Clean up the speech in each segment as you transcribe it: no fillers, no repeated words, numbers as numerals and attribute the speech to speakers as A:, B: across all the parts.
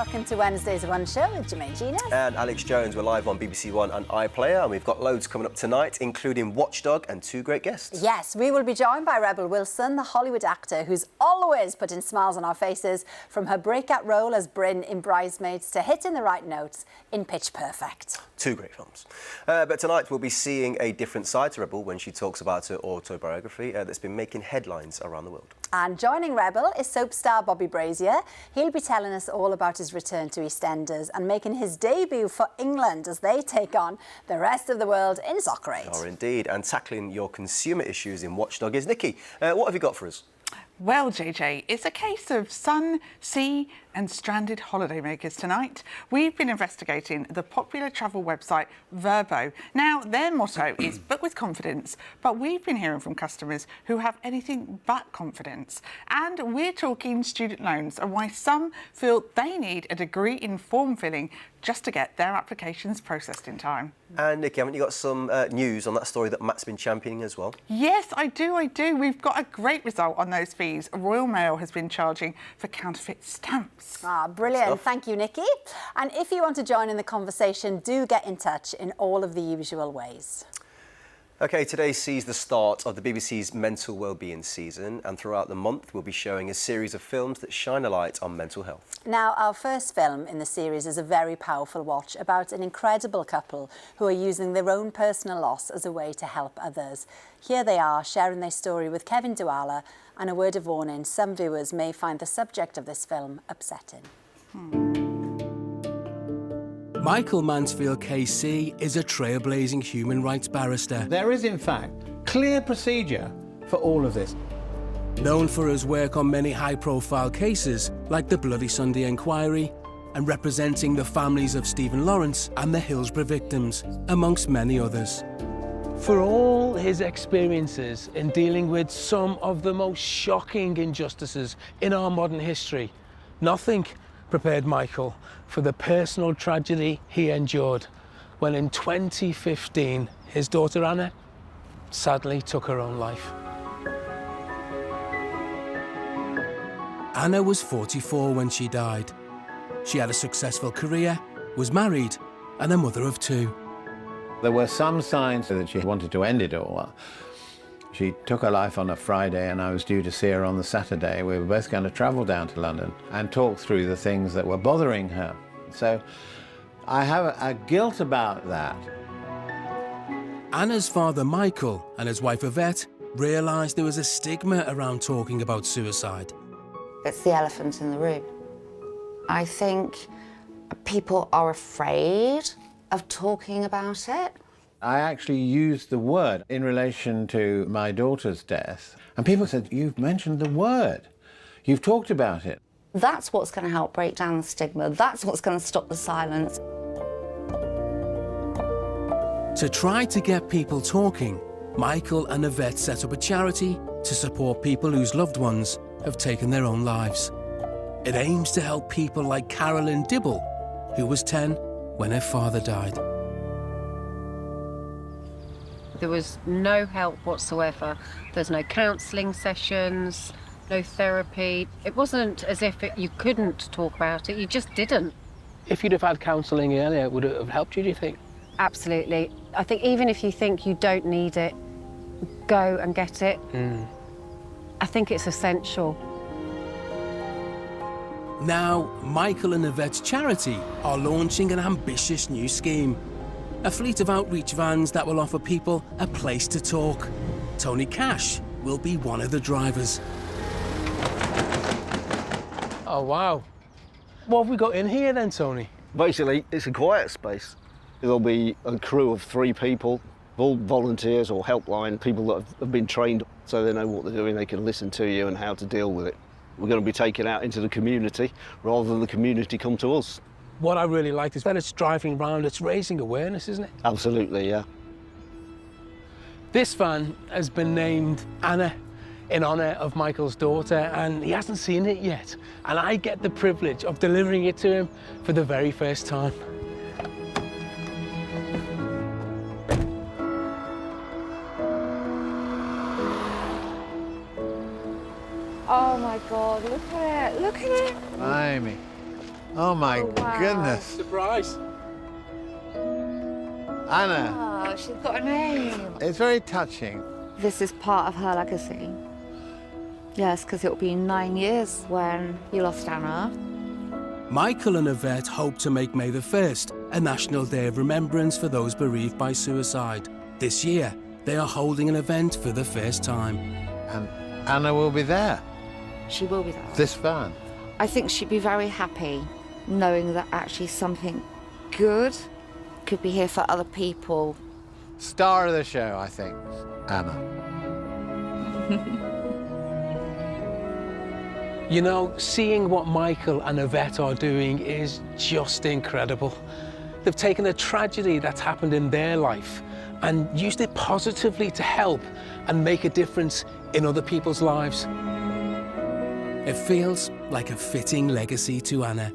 A: welcome to Wednesday's One Show with Jermaine, Jenas.
B: And Alex Jones. We're live on BBC One and iPlayer, and we've got loads coming up tonight, including Watchdog and two great guests.
A: Yes, we will be joined by Rebel Wilson, the Hollywood actor who's always putting smiles on our faces, from her breakout role as Bryn in Bridesmaids to hitting the right notes in Pitch Perfect.
B: Two great films. But tonight we'll be seeing a different side to Rebel when she talks about her autobiography that's been making headlines around the world.
A: And joining Rebel is soap star Bobby Brazier. He'll be telling us all about his return to EastEnders and making his debut for England as they take on the rest of the world in Soccer Aid.
B: Oh, indeed. And tackling your consumer issues in Watchdog is Nikki. What have you got for us?
C: Well, JJ, it's a case of sun, sea and stranded holidaymakers tonight. We've been investigating the popular travel website Vrbo. Now, their motto is book with confidence, but we've been hearing from customers who have anything but confidence. And we're talking student loans and why some feel they need a degree in form filling just to get their applications processed in time.
B: And Nikki, haven't you got some news on that story that Matt's been championing as well?
C: Yes, I do. We've got a great result on those fees. Royal Mail has been charging for counterfeit stamps.
A: Ah, brilliant. Thank you, Nikki. And if you want to join in the conversation, do get in touch in all of the usual ways.
B: OK, today sees the start of the BBC's mental wellbeing season, and throughout the month we'll be showing a series of films that shine a light on mental health.
A: Now, our first film in the series is a very powerful watch about an incredible couple who are using their own personal loss as a way to help others. Here they are, sharing their story with Kevin Duala, and a word of warning, some viewers may find the subject of this film upsetting.
D: Michael Mansfield KC is a trailblazing human rights barrister.
E: There is, in fact, clear procedure for all of this.
D: Known for his work on many high-profile cases, like the Bloody Sunday Inquiry, and representing the families of Stephen Lawrence and the Hillsborough victims, amongst many others. For all his experiences in dealing with some of the most shocking injustices in our modern history, nothing prepared Michael for the personal tragedy he endured when in 2015 his daughter Anna sadly took her own life. Anna was 44 when she died. She had a successful career, was married, and a mother of two.
E: There were some signs that she wanted to end it all. She took her life on a Friday and I was due to see her on the Saturday. We were both going to travel down to London and talk through the things that were bothering her. So I have a guilt about that.
D: Anna's father, Michael, and his wife, Yvette, realised there was a stigma around talking about suicide.
F: It's the elephant in the room. I think people are afraid of talking about it.
E: I actually used the word in relation to my daughter's death, and people said, "You've mentioned the word. You've talked about it."
F: That's what's going to help break down the stigma. That's what's going to stop the silence.
D: To try to get people talking, Michael and Yvette set up a charity to support people whose loved ones have taken their own lives. It aims to help people like Carolyn Dibble, who was 10 when her father died.
G: There was no help whatsoever. There's no counselling sessions, no therapy. It wasn't as if you couldn't talk about it, you just didn't.
H: If you'd have had counselling earlier, would it have helped you, do you think?
G: Absolutely. I think even if you think you don't need it, go and get it. I think it's essential.
D: Now, Michael and Yvette's charity are launching an ambitious new scheme. A fleet of outreach vans that will offer people a place to talk. Tony Cash will be one of the drivers.
H: Oh, wow. What have we got in here then, Tony?
I: Basically, it's a quiet space. There'll be a crew of 3 people, all volunteers or helpline, people that have been trained so they know what they're doing, they can listen to you and how to deal with it. We're going to be taken out into the community rather than the community come to us.
H: What I really like is that it's driving around, it's raising awareness, isn't it?
I: Absolutely, yeah.
H: This van has been named Anna in honour of Michael's daughter, and he hasn't seen it yet. And I get the privilege of delivering it to him for the very first time.
F: Oh my God, look at it, look at it.
E: Blimey. Oh my goodness.
H: Surprise.
E: Anna,
F: Oh, she's got a name.
E: it's very touching.
F: This is part of her legacy. Yes, because it'll be 9 years when you lost Anna.
D: Michael and Yvette hope to make May the 1st a National Day of Remembrance for those bereaved by suicide. This year, they are holding an event for the first time.
E: And Anna will be there,
F: She will be there.
E: this van.
F: I think she'd be very happy knowing that actually something good could be here for other people.
E: Star of the show, I think, Anna.
H: You know, seeing what Michael and Yvette are doing is just incredible. They've taken a tragedy that's happened in their life and used it positively to help and make a difference in other people's lives.
D: It feels like a fitting legacy to Anna.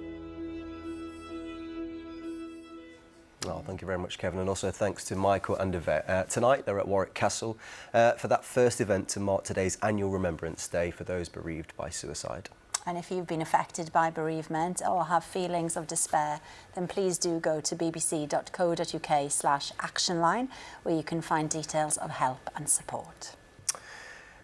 B: Well, thank you very much, Kevin, and also thanks to Michael and Yvette. Tonight, they're at Warwick Castle for that first event to mark today's annual Remembrance Day for those bereaved by suicide.
A: And if you've been affected by bereavement or have feelings of despair, then please do go to bbc.co.uk/actionline, where you can find details of help and support.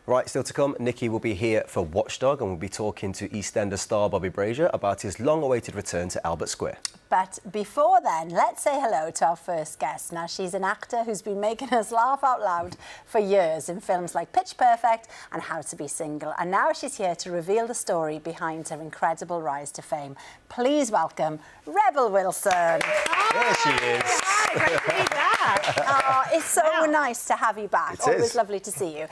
B: Right, still to come, Nikki will be here for Watchdog and we'll be talking to EastEnders star Bobby Brazier about his long-awaited return to Albert Square.
A: But before then, let's say hello to our first guest. Now, she's an actor who's been making us laugh out loud for years in films like Pitch Perfect and How to Be Single. And now she's here to reveal the story behind her incredible rise to fame. Please welcome Rebel Wilson.
B: There she is.
G: Hi, great to be back.
A: Oh, it's so nice to have you back.
B: It
A: Always
B: is.
A: lovely to see you.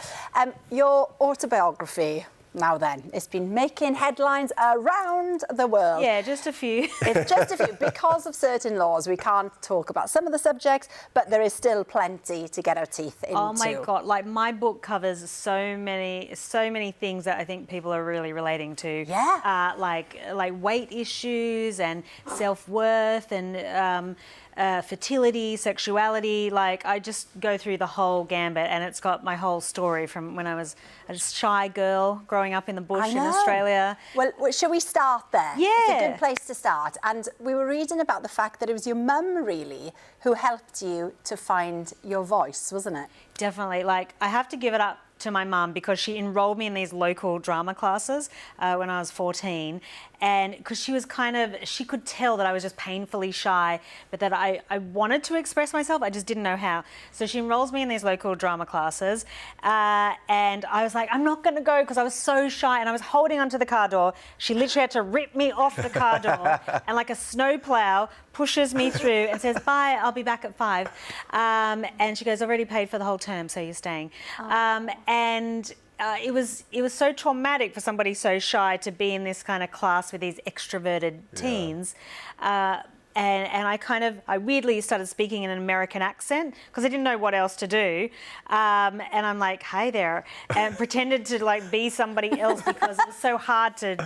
A: Your autobiography, now then, it's been making headlines around the world.
J: Yeah, just a few.
A: It's just a few. Because of certain laws, we can't talk about some of the subjects, but there is still plenty to get our teeth into.
J: Oh my God, like my book covers so many things that I think people are really relating to.
A: Yeah.
J: Like weight issues and self-worth and fertility, sexuality. Like I just go through the whole gambit, and it's got my whole story from when I was a shy girl growing up in the bush in Australia.
A: Well, shall we start there?
J: Yeah.
A: It's a good place to start. And we were reading about the fact that it was your mum, really, who helped you to find your voice, wasn't it?
J: Definitely. Like, I have to give it up to my mum because she enrolled me in these local drama classes when I was 14. And because she was she could tell that I was just painfully shy, but that I wanted to express myself, I just didn't know how. So she enrolls me in these local drama classes. And I was like, I'm not going to go because I was so shy and I was holding onto the car door. She literally had to rip me off the car door and like a snowplow pushes me through and says, bye, I'll be back at 5. And she goes, I've already paid for the whole term, so you're staying. It was so traumatic for somebody so shy to be in this kind of class with these extroverted teens. And I weirdly started speaking in an American accent because I didn't know what else to do. And I'm like, hey there, and pretended to like be somebody else because it was so hard to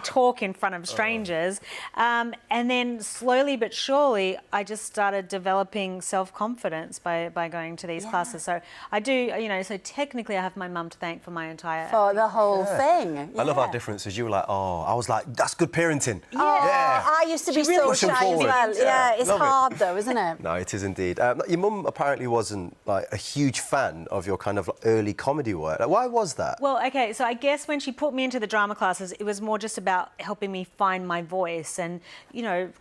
J: talk in front of strangers. And then slowly but surely, I just started developing self-confidence by going to these classes. So I do, so technically I have my mum to thank for my entire...
A: For the whole thing.
B: I love our differences. You were like, I was like, that's good parenting.
A: Yeah. I used to be so
B: pushing
A: shy as
B: forward.
A: well. Yeah, it's
B: Love it.
A: hard though, isn't it?
B: No, it is indeed. Your mum apparently wasn't like a huge fan of your kind of early comedy work. Like, why was that?
J: Well, okay, so I guess when she put me into the drama classes, it was more just about helping me find my voice and,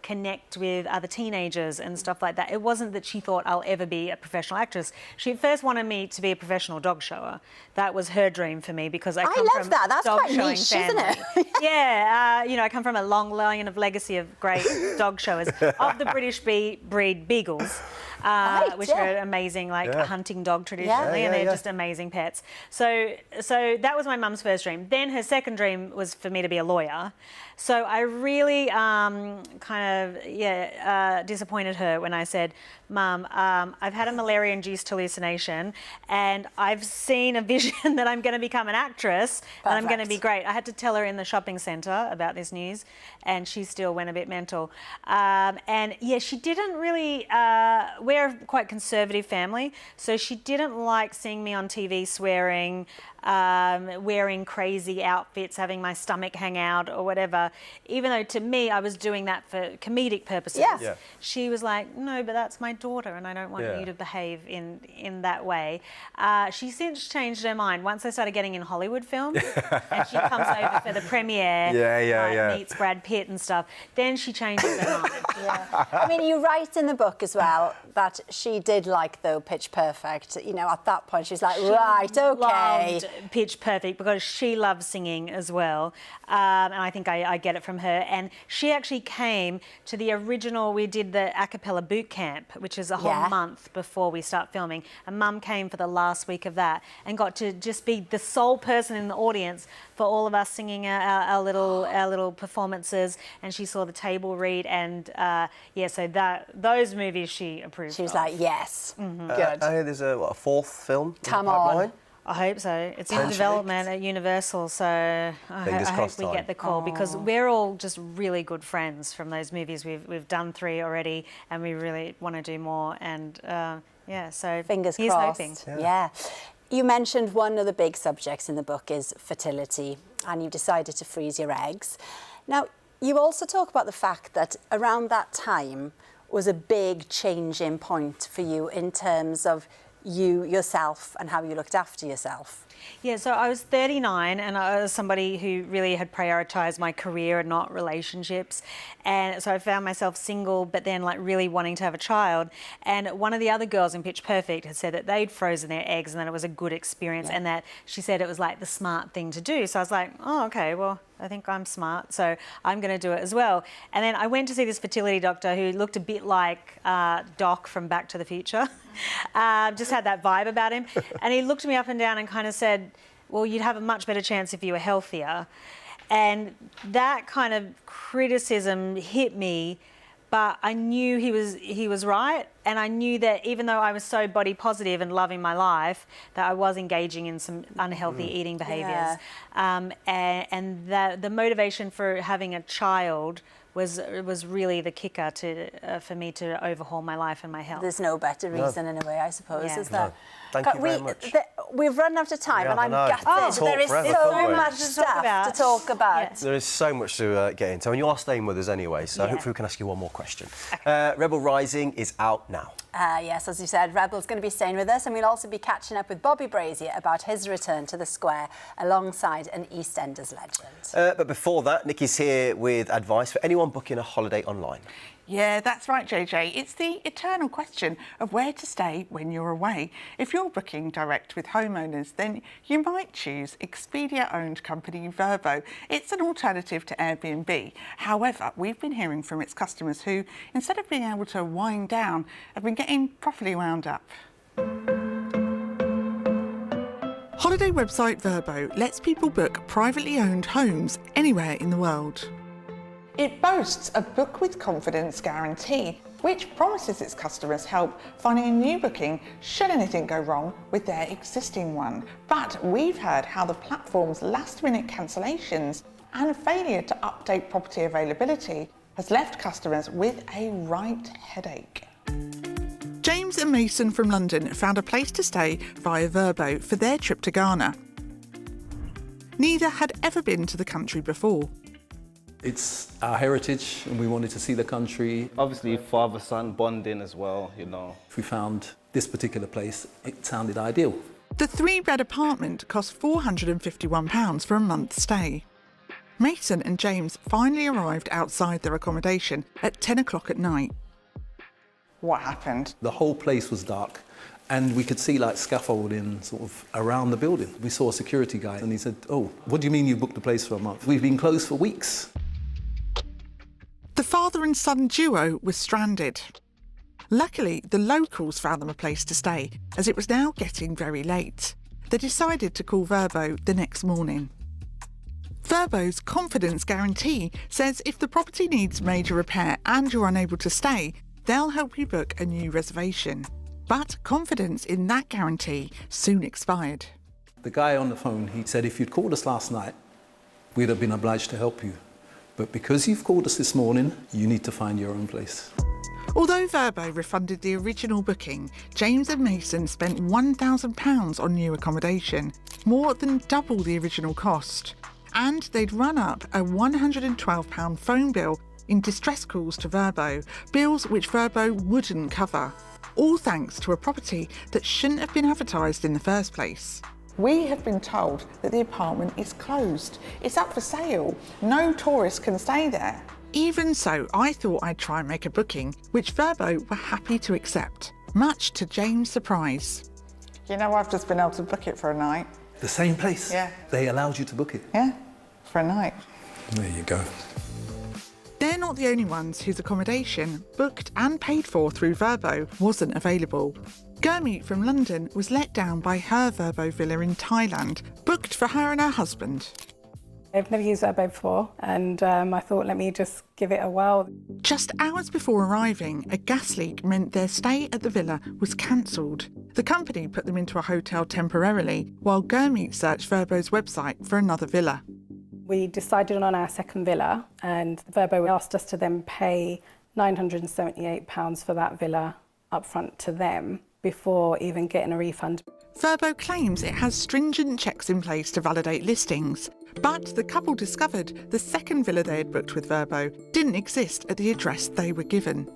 J: connect with other teenagers and stuff like that. It wasn't that she thought I'll ever be a professional actress. She first wanted me to be a professional dog shower. That was her dream for me because I come from
A: that. That's
J: dog
A: quite
J: showing
A: niche,
J: family.
A: isn't it?
J: Yeah, I come from a long line of legacy of great dog showers of the British breed beagles. Which are amazing, hunting dog traditionally, and they're just amazing pets. So that was my mum's first dream. Then her second dream was for me to be a lawyer. So I really disappointed her when I said, Mum, I've had a malaria-induced hallucination and I've seen a vision that I'm going to become an actress and I'm going to be great. I had to tell her in the shopping centre about this news and she still went a bit mental. She didn't really... we're a quite conservative family, so she didn't like seeing me on TV swearing. wearing crazy outfits, having my stomach hang out or whatever. Even though to me, I was doing that for comedic purposes.
A: Yeah.
J: She was like, no, but that's my daughter and I don't want you to behave in that way. She's since changed her mind. Once I started getting in Hollywood films and she comes over for the premiere, meets Brad Pitt and stuff, then she changes her mind.
A: I mean, you write in the book as well that she did like, though, Pitch Perfect. You know, at that point, she was like, right, okay.
J: Loved Pitch Perfect because she loves singing as well. And I think I get it from her. And she actually came to the original, we did the a cappella boot camp, which is a whole month before we start filming. And Mum came for the last week of that and got to just be the sole person in the audience for all of us singing our little performances. And she saw the table read and so those movies she approved.
A: She was like, yes.
B: Good. I hear there's a fourth film.
A: Come on.
J: I hope so. It's in development at Universal, so I hope we get the call because we're all just really good friends from those movies. We've done 3 already, and we really want to do more. And so
A: fingers
J: here's
A: crossed.
J: hoping.
A: Yeah. You mentioned one of the big subjects in the book is fertility, and you decided to freeze your eggs. Now, you also talk about the fact that around that time was a big changing point for you in terms of you yourself and how you looked after yourself.
J: Yeah, so I was 39 and I was somebody who really had prioritised my career and not relationships. And so I found myself single, but then like really wanting to have a child. And one of the other girls in Pitch Perfect had said that they'd frozen their eggs and that it was a good experience and that she said it was like the smart thing to do. So I was like, oh, okay, well, I think I'm smart, so I'm going to do it as well. And then I went to see this fertility doctor who looked a bit like Doc from Back to the Future. Just had that vibe about him. And he looked me up and down and kind of said, well, you'd have a much better chance if you were healthier. And that kind of criticism hit me, but I knew he was right. And I knew that even though I was so body positive and loving my life, that I was engaging in some unhealthy eating behaviours. And the motivation for having a child was really the kicker for me to overhaul my life and my health.
A: There's no better reason in a way, I suppose, is there?
B: Thank you very much.
A: We've run out of time and I'm gutted. There is so much stuff to talk about.
B: Yes. There is so much to get into. And you are staying with us anyway, so hopefully we can ask you one more question. Rebel Rising is out now.
A: Yes, as you said, Rebel's going to be staying with us and we'll also be catching up with Bobby Brazier about his return to the square alongside an EastEnders legend.
B: But before that, Nikki's here with advice for anyone booking a holiday online.
C: Yeah, that's right, JJ. It's the eternal question of where to stay when you're away. If you're booking direct with homeowners, then you might choose Expedia-owned company Vrbo. It's an alternative to Airbnb. However, we've been hearing from its customers who, instead of being able to wind down, have been getting properly wound up. Holiday website Vrbo lets people book privately owned homes anywhere in the world. It boasts a book with confidence guarantee, which promises its customers help finding a new booking should anything go wrong with their existing one. But we've heard how the platform's last-minute cancellations and failure to update property availability has left customers with a right headache. James and Mason from London found a place to stay via Vrbo for their trip to Ghana. Neither had ever been to the country before.
K: It's our heritage and we wanted to see the country.
L: Obviously father-son bonding as well, you know.
K: If we found this particular place, it sounded ideal.
C: The 3-bed apartment cost £451 for a month's stay. Mason and James finally arrived outside their accommodation at 10 o'clock at night. What happened?
K: The whole place was dark and we could see like scaffolding sort of around the building. We saw a security guy and he said, oh, what do you mean you booked the place for a month? We've been closed for weeks.
C: The father and son duo was stranded. Luckily, the locals found them a place to stay, as it was now getting very late. They decided to call Vrbo the next morning. Vrbo's confidence guarantee says if the property needs major repair and you're unable to stay, they'll help you book a new reservation. But confidence in that guarantee soon expired.
K: The guy on the phone, he said if you'd called us last night, we'd have been obliged to help you. But because you've called us this morning, you need to find your own place.
C: Although Verbo refunded the original booking, James and Mason spent £1,000 on new accommodation, more than double the original cost. And they'd run up a £112 phone bill in distress calls to Verbo, bills which Verbo wouldn't cover. All thanks to a property that shouldn't have been advertised in the first place.
M: We have been told that the apartment is closed. It's up for sale. No tourists can stay there.
C: Even so, I thought I'd try and make a booking, which Verbo were happy to accept, much to James' surprise.
M: You know, I've just been able to book it for a night.
K: The same place?
M: Yeah.
K: They allowed you to book it?
M: Yeah, for a night.
K: There you go.
C: They're not the only ones whose accommodation, booked and paid for through Verbo, wasn't available. Gurmeet from London was let down by her Verbo villa in Thailand, booked for her and her husband.
N: I've never used Verbo before, and I thought, let me just give it a whirl.
C: Just hours before arriving, a gas leak meant their stay at the villa was cancelled. The company put them into a hotel temporarily, while Gurmeet searched Verbo's website for another villa.
N: We decided on our second villa, and Verbo asked us to then pay £978 for that villa upfront to them before even getting a refund.
C: Verbo claims it has stringent checks in place to validate listings, but the couple discovered the second villa they had booked with Verbo didn't exist at the address they were given.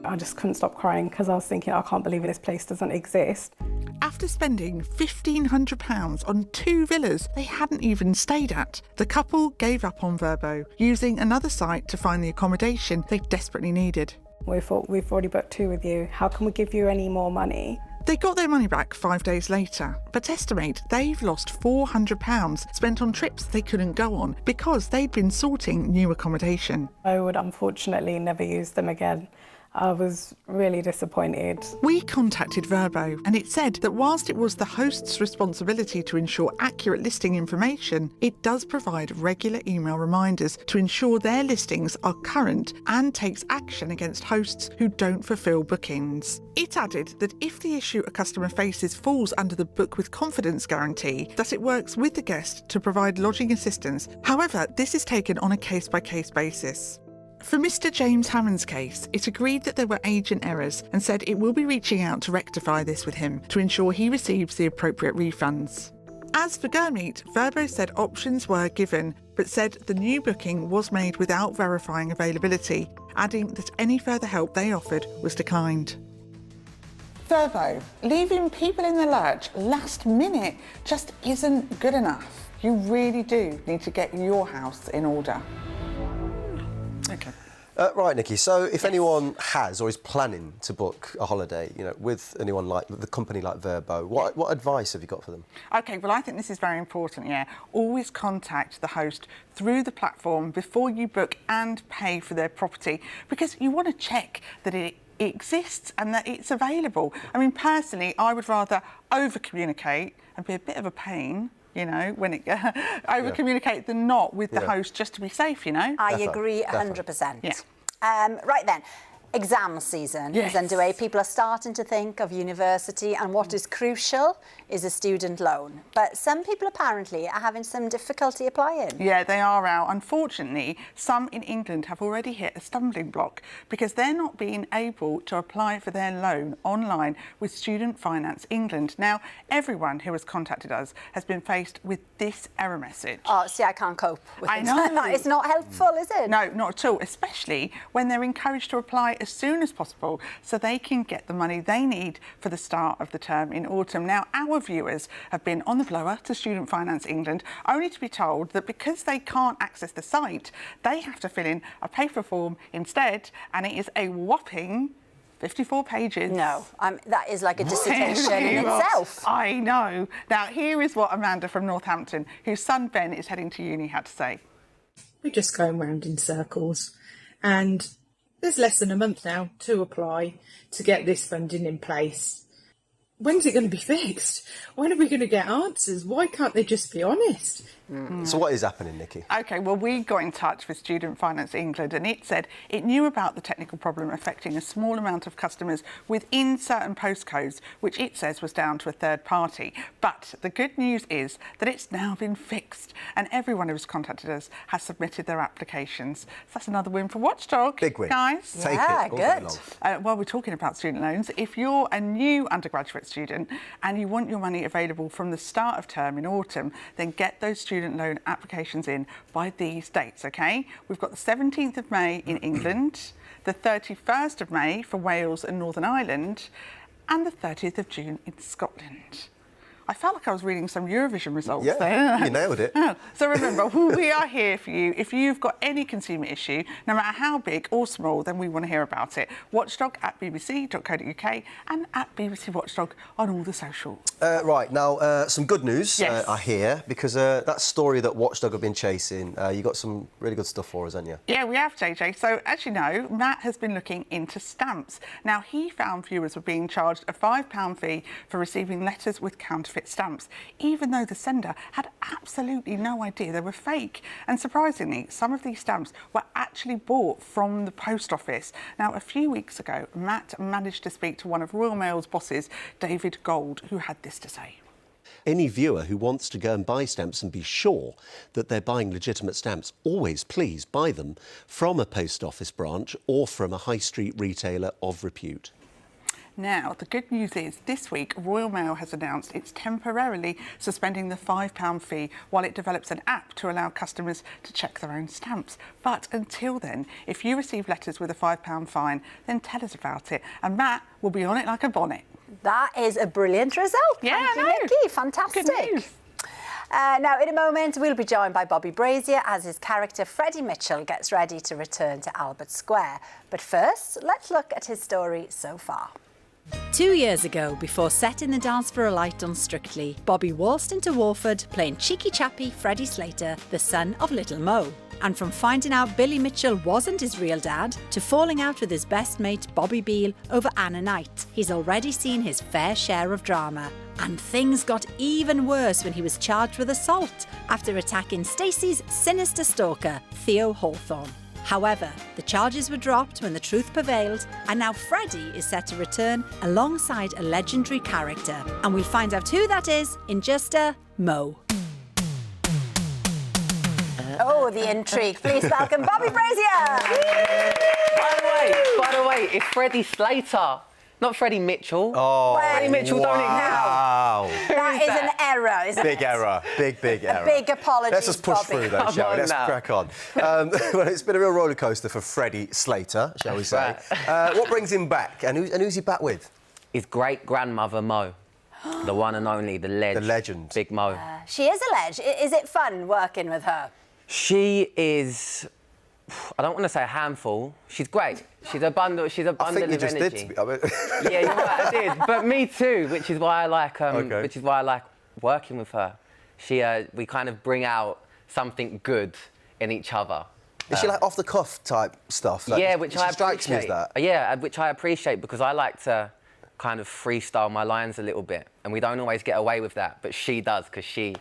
N: I just couldn't stop crying because I was thinking, I can't believe this place doesn't exist.
C: After spending £1,500 on 2 villas they hadn't even stayed at, the couple gave up on Verbo, using another site to find the accommodation they desperately needed.
N: We thought, we've already booked 2 with you, how can we give you any more money?
C: They got their money back 5 days later, but estimate they've lost £400 spent on trips they couldn't go on because they'd been sorting new accommodation.
N: I would unfortunately never use them again. I was really disappointed.
C: We contacted Verbo and it said that whilst it was the host's responsibility to ensure accurate listing information, it does provide regular email reminders to ensure their listings are current and takes action against hosts who don't fulfil bookings. It added that if the issue a customer faces falls under the Book with Confidence guarantee, that it works with the guest to provide lodging assistance. However, this is taken on a case-by-case basis. For Mr. James Hammond's case, it agreed that there were agent errors and said it will be reaching out to rectify this with him to ensure he receives the appropriate refunds. As for Gurmeet, Verbo said options were given, but said the new booking was made without verifying availability, adding that any further help they offered was declined.
M: Verbo, leaving people in the lurch last minute just isn't good enough. You really do need to get your house in order.
C: Okay.
B: Right, Nikki, so if anyone has or is planning to book a holiday, you know, with anyone like the company like Verbo, what advice have you got for them?
C: OK, well, I think this is very important, yeah. Always contact the host through the platform before you book and pay for their property, because you want to check that it exists and that it's available. I mean, personally, I would rather over-communicate and be a bit of a pain, you know, when it over-communicate than not with the host, just to be safe, you know.
A: I agree 100%.
C: Yeah.
A: Right then, exam season is underway. People are starting to think of university, and what is crucial is a student loan. But some people apparently are having some difficulty applying.
C: Yeah, they are out. Unfortunately, some in England have already hit a stumbling block because they're not being able to apply for their loan online with Student Finance England. Now, everyone who has contacted us has been faced with this error message.
A: Oh, see, I can't cope with
C: I know.
A: It's not helpful, is it?
C: No, not at all, especially when they're encouraged to apply as soon as possible so they can get the money they need for the start of the term in autumn. Now, our viewers have been on the blower to Student Finance England, only to be told that because they can't access the site, they have to fill in a paper form instead, and it is a whopping 54 pages.
A: No, that is like a dissertation in itself.
C: I know. Now, here is what Amanda from Northampton, whose son Ben is heading to uni, had to say.
O: We're just going round in circles, and there's less than a month now to apply to get this funding in place. when's it going to be fixed? When are we going to get answers? Why can't they just be honest?
B: So what is happening, Nikki?
C: OK, well, we got in touch with Student Finance England and it said it knew about the technical problem affecting a small amount of customers within certain postcodes, which it says was down to a third party. But the good news is that it's now been fixed and everyone who's contacted us has submitted their applications. So that's another win for Watchdog.
B: Big win.
C: Guys.
B: Take
A: yeah,
B: it. All day
A: good.
B: long.
C: While we're talking about student loans, if you're a new undergraduate student and you want your money available from the start of term in autumn, then get those student loan applications in by these dates, OK? We've got the 17th of May in England, the 31st of May for Wales and Northern Ireland, and the 30th of June in Scotland. I felt like I was reading some Eurovision results there.
B: You nailed it.
C: So remember, we are here for you. If you've got any consumer issue, no matter how big or small, then we want to hear about it. Watchdog at bbc.co.uk and at BBC Watchdog on all the socials.
B: Right, now, some good news,
C: Yes.
B: I hear, because that story that Watchdog have been chasing, you got some really good stuff for us, haven't you?
C: Yeah, we have, JJ. So, as you know, Matt has been looking into stamps. Now, he found viewers were being charged a £5 fee for receiving letters with counterfeit stamps, even though the sender had absolutely no idea they were fake. And surprisingly, some of these stamps were actually bought from the post office. Now, a few weeks ago, Matt managed to speak to one of Royal Mail's bosses, David Gold, who had this to say.
P: Any viewer who wants to go and buy stamps and be sure that they're buying legitimate stamps, always please buy them from a post office branch or from a high street retailer of repute.
C: Now, the good news is this week Royal Mail has announced it's temporarily suspending the £5 fee while it develops an app to allow customers to check their own stamps. But until then, if you receive letters with a £5 fine, then tell us about it and Matt will be on it like a bonnet.
A: That is a brilliant result.
C: Yeah,
A: Thank you,
C: I know.
A: Nikki. Fantastic.
C: Good news.
A: Now, in a moment, we'll be joined by Bobby Brazier as his character Freddie Mitchell gets ready to return to Albert Square. But first, let's look at his story so far.
Q: 2 years ago, before setting the dance for a light on Strictly, Bobby waltzed into Warford playing cheeky chappy Freddie Slater, the son of Little Mo. And from finding out Billy Mitchell wasn't his real dad, to falling out with his best mate Bobby Beale over Anna Knight, he's already seen his fair share of drama. And things got even worse when he was charged with assault after attacking Stacey's sinister stalker, Theo Hawthorne. However, the charges were dropped when the truth prevailed, and now Freddie is set to return alongside a legendary character. And we'll find out who that is in just a mo.
A: Oh, the intrigue. Please welcome Bobby Brazier.
R: By the way, it's Freddie Slater, not Freddie Mitchell.
B: Oh,
R: Freddie Mitchell don't exist.
B: Wow.
A: That is an error, isn't it?
B: Big error. Big error.
A: Big apologies,
B: Let's just push
A: Bobby.
B: through though, shall we? Let's crack on. Well, it's been a real roller coaster for Freddie Slater, shall we say. What brings him back, and who's he back with?
R: His great-grandmother, Mo. The one and only, the legend. Big Mo.
A: She is a ledge. Is it fun working with her?
R: She is, I don't want to say a handful. She's great. She's a bundle of energy.
B: I think you just did. To me. I mean...
R: Yeah, you're right, I did. But me too, which is why I like. Which is why I like working with her. We kind of bring out something good in each other.
B: Is she like off the cuff type stuff? Like,
R: yeah, which I
B: strikes me as
R: appreciate.
B: that.
R: Yeah, which I appreciate because I like to kind of freestyle my lines a little bit, and we don't always get away with that, but she does because she's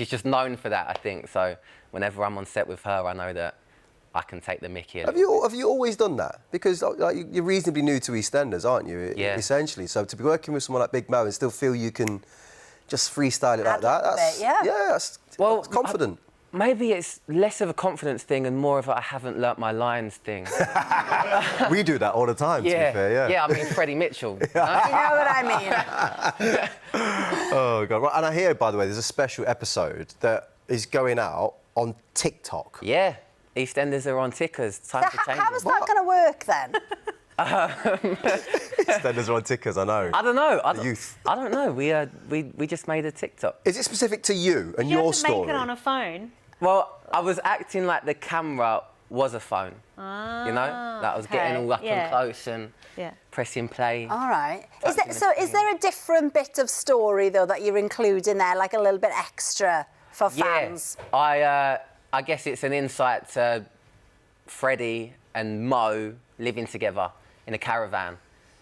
R: just known for that, I think. So whenever I'm on set with her, I know that I can take the mickey.
B: Have you always done that? Because like, you're reasonably new to EastEnders, aren't you?
R: Yeah.
B: Essentially. So to be working with someone like Big Mo and still feel you can just freestyle it like that, that's confident.
R: Maybe it's less of a confidence thing and more of a I haven't learnt my lines thing.
B: We do that all the time, to be fair, yeah.
R: Yeah, I mean, Freddie Mitchell.
A: You know what I mean?
B: Oh, God. Right, and I hear, by the way, there's a special episode that is going out on TikTok.
R: Yeah, EastEnders are on tickers. Time to change
A: How is that going to work, then?
B: EastEnders are on tickers, I know.
R: I don't know.
B: Youth.
R: I don't know. We just made a TikTok.
B: Is it specific to you and
J: You
B: your
J: have to
B: story?
J: make it on a phone.
R: Well, I was acting like the camera was a phone. You know? Like I was getting all up and close and pressing play.
A: All right. Is there a different bit of story, though, that you're including there, like a little bit extra for fans?
R: Yeah. I guess it's an insight to Freddie and Mo living together in a caravan,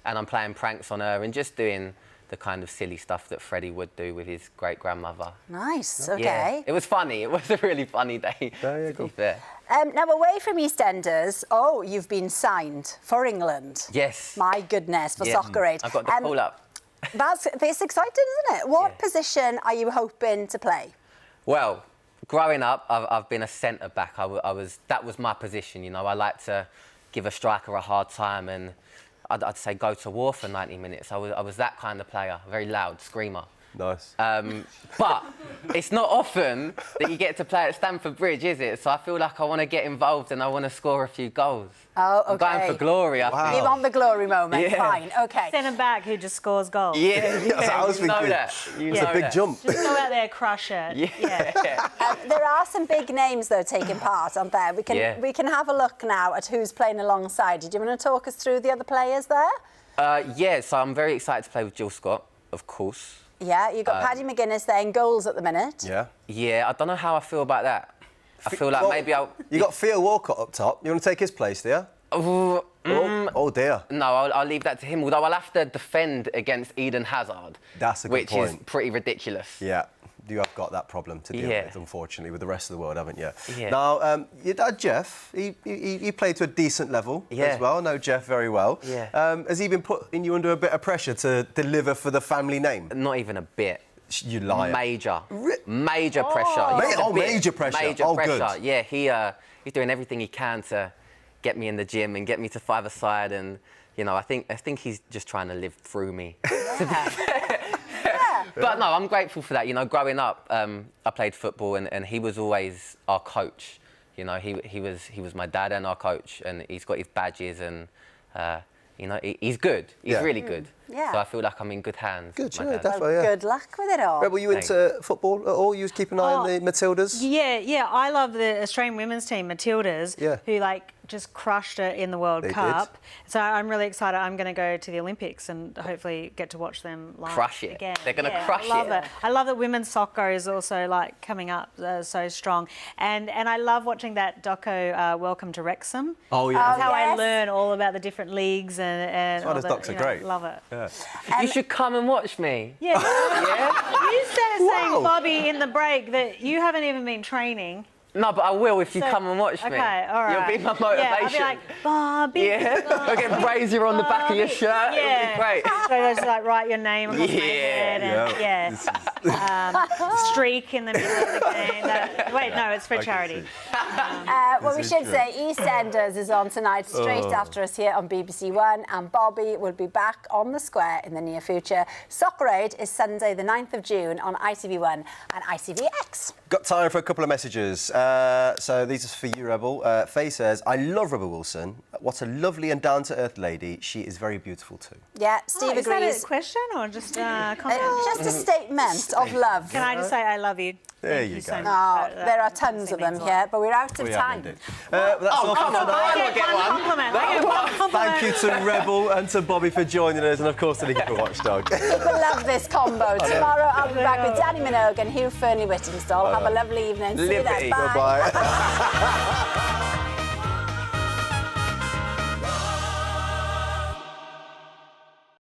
R: and I'm playing pranks on her and just doing the kind of silly stuff that Freddie would do with his great-grandmother.
A: Nice, okay.
R: Yeah, it was funny. It was a really funny day, to be fair.
A: Now, away from EastEnders, you've been signed for England.
R: Yes.
A: My goodness, for Soccer Aid.
R: I've got the call-up.
A: That's exciting, isn't it? What position are you hoping to play?
R: Well, growing up, I've been a centre-back. That was my position, you know. I like to give a striker a hard time and I'd say go to war for 90 minutes. I was that kind of player, very loud, screamer.
B: Nice.
R: But it's not often that you get to play at Stamford Bridge, is it? So I feel like I want to get involved and I want to score a few goals.
A: Oh, okay.
R: I'm going for glory, I think.
A: You want the glory moment,
R: Yeah.
A: fine, okay.
J: Centre back who just scores goals.
R: Yeah,
B: That's what I was
R: you know
B: thinking.
R: that.
B: It's a big jump.
J: Just go out there, crush it.
R: Yeah.
A: There are some big names, though, taking part, aren't there? We can have a look now at who's playing alongside you. Do you want to talk us through the other players there?
R: Yeah, so I'm very excited to play with Jill Scott, of course.
A: Yeah, you've got Paddy McGuinness there in goals at the minute.
B: Yeah.
R: Yeah, I don't know how I feel about that. I feel like maybe I'll...
B: You got Theo Walcott up top. You want to take his place, do you? Oh dear.
R: No, I'll leave that to him, although I'll have to defend against Eden Hazard.
B: That's a good point.
R: Which is pretty ridiculous.
B: Yeah. You have got that problem to deal
R: Yeah.
B: with, unfortunately, with the rest of the world, haven't you?
R: Yeah.
B: Now, your dad, Jeff, he played to a decent level as well. I know Jeff very well.
R: Yeah.
B: Has he been putting you under a bit of pressure to deliver for the family name?
R: Not even a bit.
B: You liar.
R: Major pressure.
B: Major pressure.
R: Major
B: Oh,
R: pressure.
B: good.
R: Yeah, he's doing everything he can to get me in the gym and get me to five-a-side, and you know, I think he's just trying to live through me. But no, I'm grateful for that. You know, growing up, I played football, and he was always our coach. You know, he was my dad and our coach, and he's got his badges, and you know, he's good. He's really good.
A: Yeah.
R: So I feel like I'm in good hands.
B: Good,
R: with my dad.
B: definitely. Yeah.
A: Good luck with it all.
B: Were you into football at all? You was keeping an eye on the Matildas?
J: Yeah. I love the Australian women's team, Matildas, who just crushed it in the World Cup. So I'm really excited. I'm going to go to the Olympics and hopefully get to watch them live.
R: Crush it.
J: Again.
R: They're going to crush
J: I love
R: it.
J: I love that women's soccer is also coming up so strong, and I love watching that doco Welcome to Wrexham.
B: Oh yeah.
J: That's how I learn all about the different leagues and
B: That's why
J: all
B: those docs are great.
J: Love it.
B: Yeah.
R: You should come and watch me.
J: Yeah. You said saying, Bobby, in the break that you haven't even been training.
R: No, but I will if you come and watch me.
J: Okay, all right.
R: You'll be my motivation.
J: Yeah, I'll be like, Bobby.
R: Yeah. I'll get Brazier on the back of your shirt.
J: Yeah.
R: It'll be great.
J: So just write your name across my head and streak in the middle of the game. Wait, no, it's for charity.
A: Well, we should say EastEnders is on tonight, straight after us here on BBC One, and Bobby will be back on the square in the near future. Soccer Aid is Sunday, the 9th of June on ITV1 and ITVX.
B: Got time for a couple of messages. So these are for you, Rebel. Faye says, I love Rebel Wilson. What a lovely and down-to-earth lady. She is very beautiful too.
A: Yeah, Steve agrees.
J: Is that a question or just a comment?
A: Just a statement of love.
J: Can I just say I love you?
B: There
J: Thank
B: you go.
J: so much.
A: Oh, there are tons of them here, but we're out of time.
B: That's all for
J: I
B: tonight.
J: get one compliment. I get one compliment.
B: Thank you to Rebel and to Bobby for joining us, and of course to Nikki for Watchdog.
A: People love this combo. Tomorrow I'll be back with Danny Minogue and Hugh Fernley-Whittingstall. Have a lovely evening. See you then.
B: Bye.